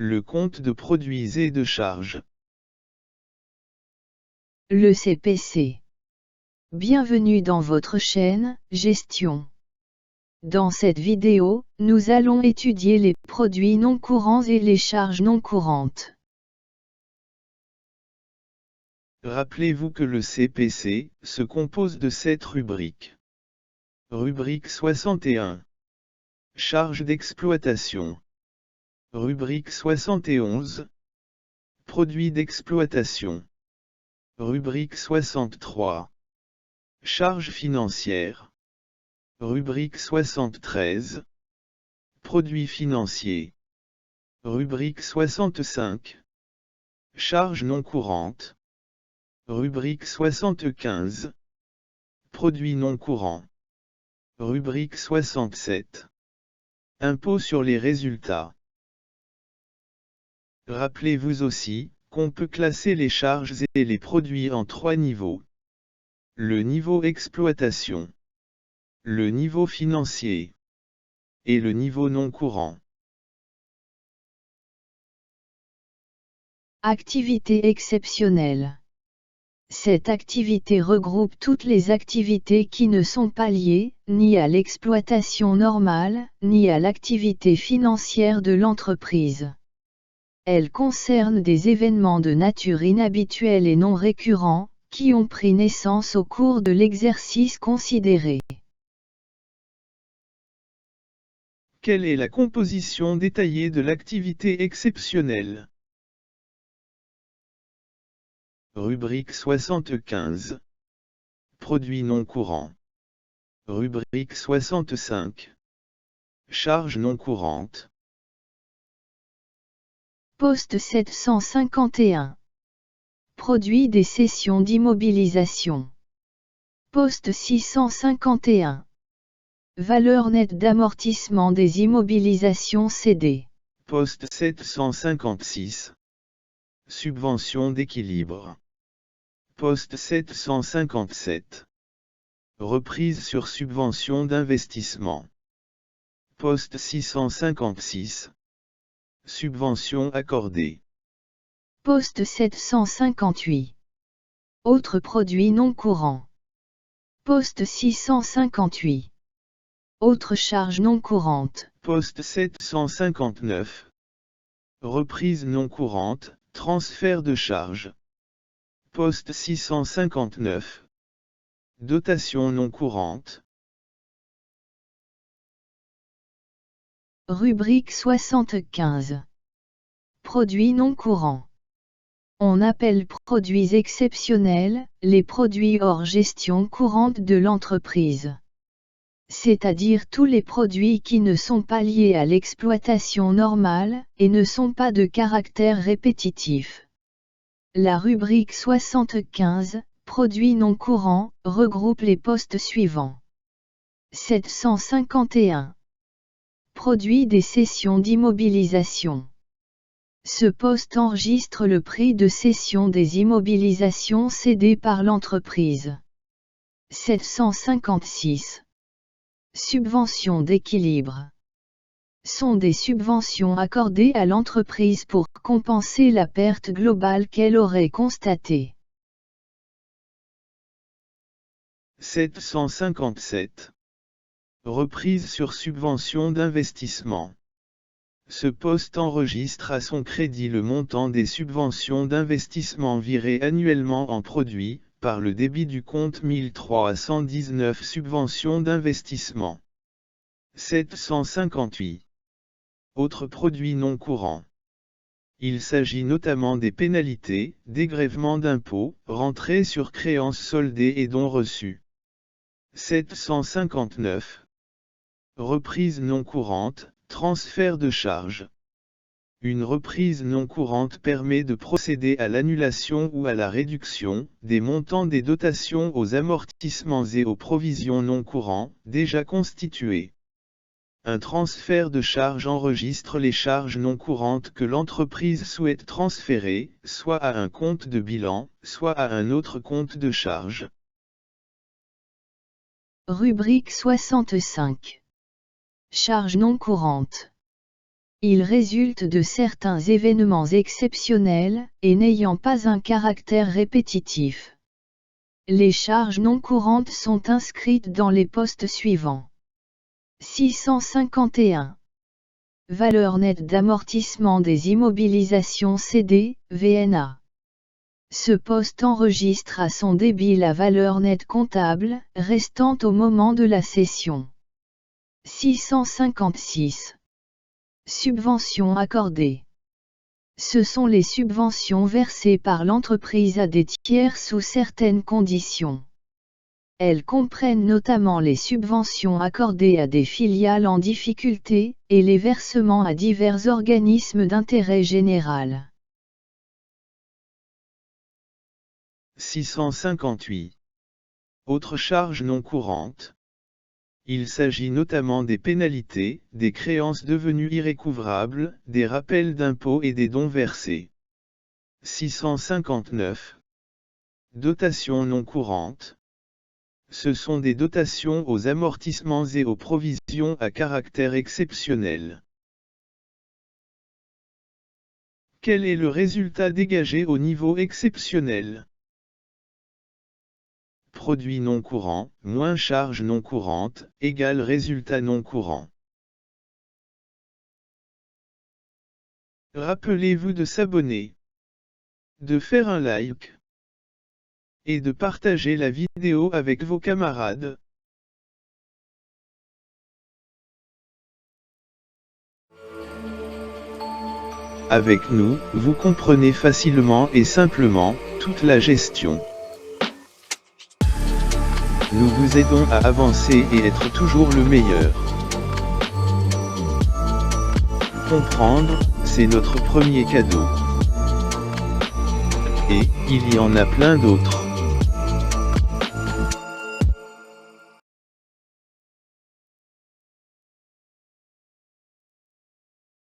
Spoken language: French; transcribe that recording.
Le compte de produits et de charges. Le CPC. Bienvenue dans votre chaîne, Gestion. Dans cette vidéo, nous allons étudier les produits non courants et les charges non courantes. Rappelez-vous que le CPC se compose de 7 rubriques. Rubrique 61. Charges d'exploitation. Rubrique 71. Produits d'exploitation. Rubrique 63. Charges financières. Rubrique 73. Produits financiers. Rubrique 65. Charges non courantes. Rubrique 75. Produits non courants. Rubrique 67. Impôt sur les résultats. Rappelez-vous aussi qu'on peut classer les charges et les produits en 3 niveaux. Le niveau exploitation, le niveau financier et le niveau non courant. Activité exceptionnelle. Cette activité regroupe toutes les activités qui ne sont pas liées, ni à l'exploitation normale, ni à l'activité financière de l'entreprise. Elle concerne des événements de nature inhabituelle et non récurrents, qui ont pris naissance au cours de l'exercice considéré. Quelle est la composition détaillée de l'activité exceptionnelle? Rubrique 75. Produits non courants. Rubrique 65. Charges non courantes. Poste 751. Produit des cessions d'immobilisation. Poste 651. Valeur nette d'amortissement des immobilisations cédées. Poste 756. Subvention d'équilibre. Poste 757. Reprise sur subvention d'investissement. Poste 656. Subvention accordée. Poste 758. Autres produits non courants. Poste 658. Autres charges non courantes. Poste 759. Reprise non courante, transfert de charges. Poste 659. Dotation non courante. Rubrique 75. Produits non courants. On appelle produits exceptionnels les produits hors gestion courante de l'entreprise. C'est-à-dire tous les produits qui ne sont pas liés à l'exploitation normale et ne sont pas de caractère répétitif. La rubrique 75, produits non courants, regroupe les postes suivants. 751. Produits des cessions d'immobilisation. Ce poste enregistre le prix de cession des immobilisations cédées par l'entreprise. 756. Subventions d'équilibre. Sont des subventions accordées à l'entreprise pour compenser la perte globale qu'elle aurait constatée. 757. Reprise sur subvention d'investissement. Ce poste enregistre à son crédit le montant des subventions d'investissement virées annuellement en produits, par le débit du compte 1319 subventions d'investissement. 758. Autres produits non courants. Il s'agit notamment des pénalités, dégrèvements d'impôts, rentrées sur créances soldées et dons reçus. 759. Reprise non courante, transfert de charges. Une reprise non courante permet de procéder à l'annulation ou à la réduction des montants des dotations aux amortissements et aux provisions non courants déjà constitués. Un transfert de charges enregistre les charges non courantes que l'entreprise souhaite transférer, soit à un compte de bilan, soit à un autre compte de charges. Rubrique 65. Charges non courantes. Il résulte de certains événements exceptionnels, et n'ayant pas un caractère répétitif. Les charges non courantes sont inscrites dans les postes suivants. 651. Valeur nette d'amortissement des immobilisations CD, VNA. Ce poste enregistre à son débit la valeur nette comptable, restante au moment de la cession. 656. Subventions accordées. Ce sont les subventions versées par l'entreprise à des tiers sous certaines conditions. Elles comprennent notamment les subventions accordées à des filiales en difficulté, et les versements à divers organismes d'intérêt général. 658. Autres charges non courantes. Il s'agit notamment des pénalités, des créances devenues irrécouvrables, des rappels d'impôts et des dons versés. 659. Dotations non courantes. Ce sont des dotations aux amortissements et aux provisions à caractère exceptionnel. Quel est le résultat dégagé au niveau exceptionnel? Produit non courant, moins charge non courante, égale résultat non courant. Rappelez-vous de s'abonner, de faire un like, et de partager la vidéo avec vos camarades. Avec nous, vous comprenez facilement et simplement toute la gestion. Nous vous aidons à avancer et être toujours le meilleur. Comprendre, c'est notre premier cadeau. Et, il y en a plein d'autres.